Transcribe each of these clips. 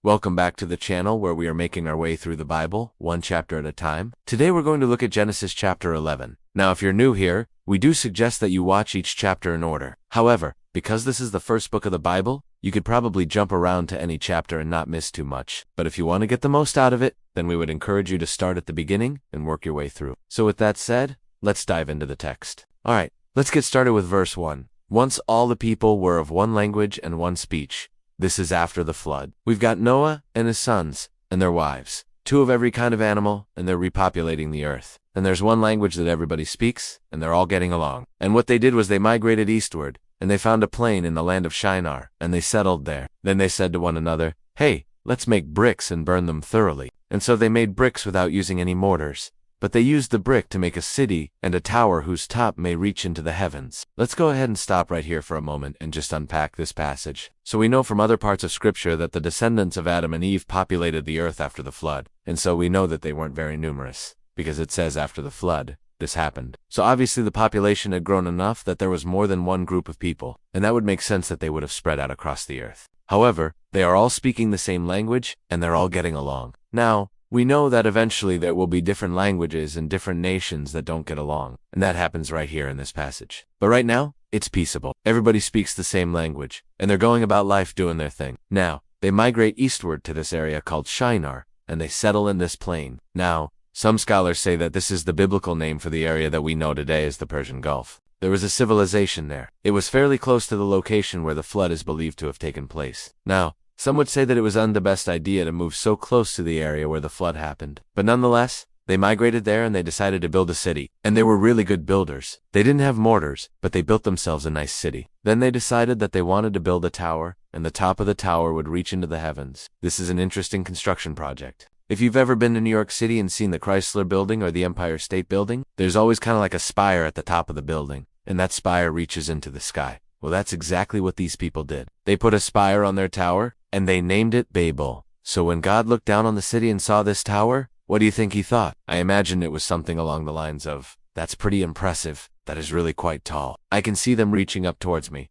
Welcome back to the channel where we are making our way through the Bible, one chapter at a time. Today we're going to look at Genesis chapter 11. Now if you're new here, we do suggest that you watch each chapter in order. However, because this is the first book of the Bible, you could probably jump around to any chapter and not miss too much. But if you want to get the most out of it, then we would encourage you to start at the beginning and work your way through. So with that said, let's dive into the text. Alright, let's get started with verse 1. Once all the people were of one language and one speech. This is after the flood. We've got Noah and his sons and their wives, two of every kind of animal, and they're repopulating the earth. And there's one language that everybody speaks, and they're all getting along. And what they did was they migrated eastward, and they found a plain in the land of Shinar, and they settled there. Then they said to one another, "Hey, let's make bricks and burn them thoroughly." And so they made bricks without using any mortars. But they used the brick to make a city and a tower whose top may reach into the heavens. Let's go ahead and stop right here for a moment and just unpack this passage. So we know from other parts of Scripture that the descendants of Adam and Eve populated the earth after the flood. And so we know that they weren't very numerous, because it says after the flood, this happened. So obviously the population had grown enough that there was more than one group of people, and that would make sense that they would have spread out across the earth. However, they are all speaking the same language, and they're all getting along. Now, we know that eventually there will be different languages and different nations that don't get along, and that happens right here in this passage. But right now, it's peaceable. Everybody speaks the same language, and they're going about life doing their thing. Now, they migrate eastward to this area called Shinar, and they settle in this plain. Now, some scholars say that this is the biblical name for the area that we know today as the Persian Gulf. There was a civilization there. It was fairly close to the location where the flood is believed to have taken place. Now, some would say that it was the best idea to move so close to the area where the flood happened. But nonetheless, they migrated there and they decided to build a city. And they were really good builders. They didn't have mortars, but they built themselves a nice city. Then they decided that they wanted to build a tower, and the top of the tower would reach into the heavens. This is an interesting construction project. If you've ever been to New York City and seen the Chrysler Building or the Empire State Building, there's always kind of like a spire at the top of the building, and that spire reaches into the sky. Well, that's exactly what these people did. They put a spire on their tower, and they named it Babel. So when God looked down on the city and saw this tower, what do you think he thought? I imagine it was something along the lines of, "That's pretty impressive. That is really quite tall. I can see them reaching up towards me.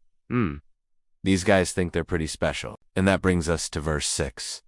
These guys think they're pretty special." And that brings us to verse 6.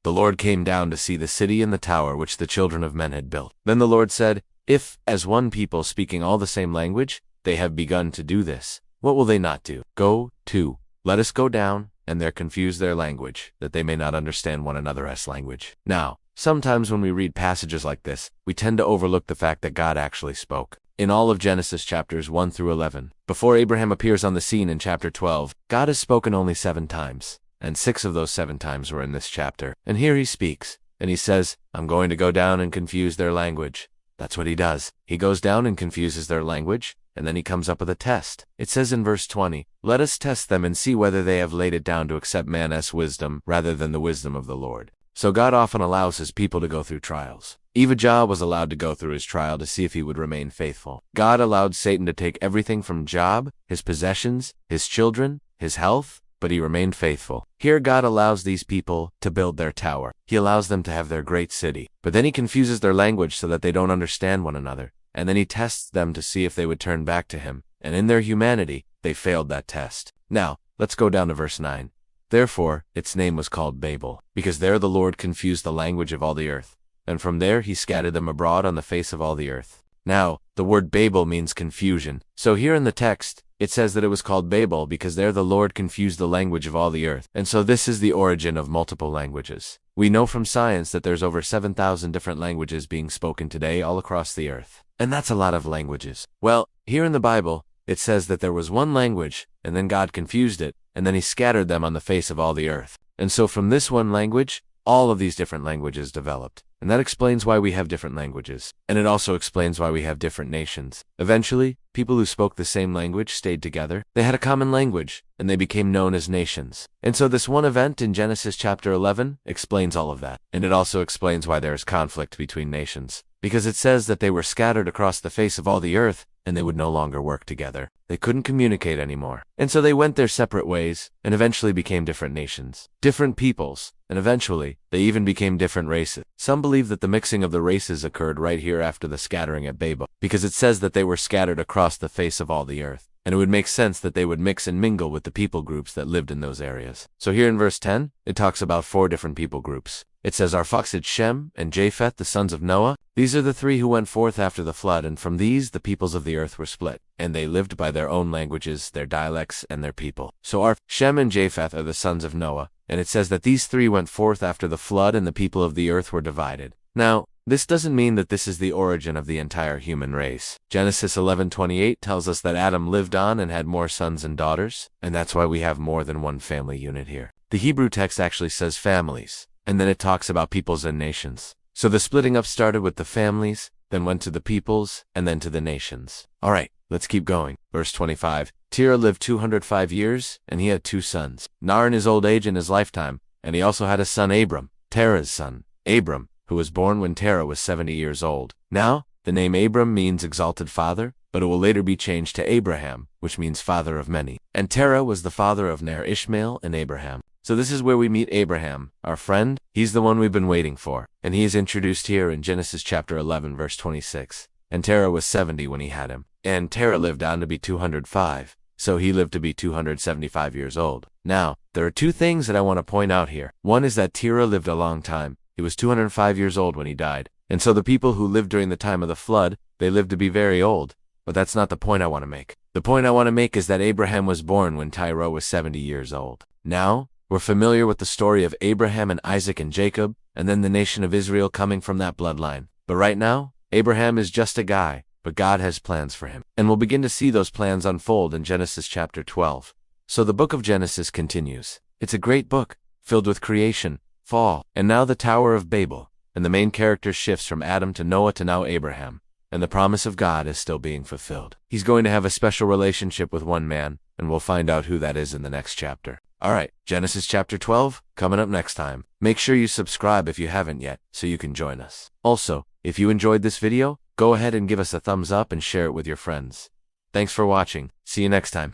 The Lord came down to see the city and the tower which the children of men had built. Then the Lord said, "If, as one people speaking all the same language, they have begun to do this, what will they not do? Go, to, let us go down, and there confuse their language, that they may not understand one another's language." Now, sometimes when we read passages like this, we tend to overlook the fact that God actually spoke. In all of Genesis chapters 1 through 11, before Abraham appears on the scene in chapter 12, God has spoken only 7 times, and 6 of those 7 times were in this chapter. And here he speaks, and he says, "I'm going to go down and confuse their language." That's what he does. He goes down and confuses their language, and then he comes up with a test. It says in verse 20, "Let us test them and see whether they have laid it down to accept man's wisdom rather than the wisdom of the Lord." So God often allows his people to go through trials. Even Job was allowed to go through his trial to see if he would remain faithful. God allowed Satan to take everything from Job, his possessions, his children, his health, but he remained faithful. Here God allows these people to build their tower. He allows them to have their great city. But then he confuses their language so that they don't understand one another. And then he tests them to see if they would turn back to him. And in their humanity, they failed that test. Now, let's go down to verse 9. Therefore, its name was called Babel, because there the Lord confused the language of all the earth. And from there he scattered them abroad on the face of all the earth. Now, the word Babel means confusion. So here in the text, it says that it was called Babel because there the Lord confused the language of all the earth. And so this is the origin of multiple languages. We know from science that there's over 7,000 different languages being spoken today all across the earth. And that's a lot of languages. Well, here in the Bible, it says that there was one language, and then God confused it, and then he scattered them on the face of all the earth. And so from this one language, all of these different languages developed. And that explains why we have different languages. And it also explains why we have different nations. Eventually, people who spoke the same language stayed together. They had a common language, and they became known as nations. And so this one event in Genesis chapter 11 explains all of that. And it also explains why there is conflict between nations. Because it says that they were scattered across the face of all the earth, and they would no longer work together. They couldn't communicate anymore. And so they went their separate ways, and eventually became different nations, different peoples, and eventually, they even became different races. Some believe that the mixing of the races occurred right here after the scattering at Babel, because it says that they were scattered across the face of all the earth. and it would make sense that they would mix and mingle with the people groups that lived in those areas. So here in verse 10, it talks about 4 different people groups. It says, Arphaxad, Shem, and Japheth, the sons of Noah. These are the 3 who went forth after the flood, and from these the peoples of the earth were split, and they lived by their own languages, their dialects, and their people. So Shem and Japheth are the sons of Noah, and it says that these 3 went forth after the flood, and the people of the earth were divided. Now, this doesn't mean that this is the origin of the entire human race. Genesis 11:28 tells us that Adam lived on and had more sons and daughters, and that's why we have more than one family unit here. The Hebrew text actually says families, and then it talks about peoples and nations. So the splitting up started with the families, then went to the peoples, and then to the nations. Alright, let's keep going. Verse 25, Terah lived 205 years, and he had 2 sons. Nar in his old age in his lifetime, and he also had a son Abram, Terah's son, Abram, who was born when Terah was 70 years old. Now, the name Abram means exalted father, but it will later be changed to Abraham, which means father of many. And Terah was the father of Ner, Ishmael, and Abraham. So this is where we meet Abraham, our friend. He's the one we've been waiting for, and he is introduced here in Genesis chapter 11, verse 26. And Terah was 70 when he had him. And Terah lived on to be 205, so he lived to be 275 years old. Now, there are 2 things that I want to point out here. One is that Terah lived a long time. He was 205 years old when he died. And so the people who lived during the time of the flood, they lived to be very old. But that's not the point I want to make. The point I want to make is that Abraham was born when Terah was 70 years old. Now, we're familiar with the story of Abraham and Isaac and Jacob, and then the nation of Israel coming from that bloodline. But right now, Abraham is just a guy, but God has plans for him. And we'll begin to see those plans unfold in Genesis chapter 12. So the book of Genesis continues. It's a great book, filled with creation, fall, and now the Tower of Babel, and the main character shifts from Adam to Noah to now Abraham, and the promise of God is still being fulfilled. He's going to have a special relationship with one man, and we'll find out who that is in the next chapter. Alright, Genesis chapter 12, coming up next time. Make sure you subscribe if you haven't yet, so you can join us. Also, if you enjoyed this video, go ahead and give us a thumbs up and share it with your friends. Thanks for watching. See you next time.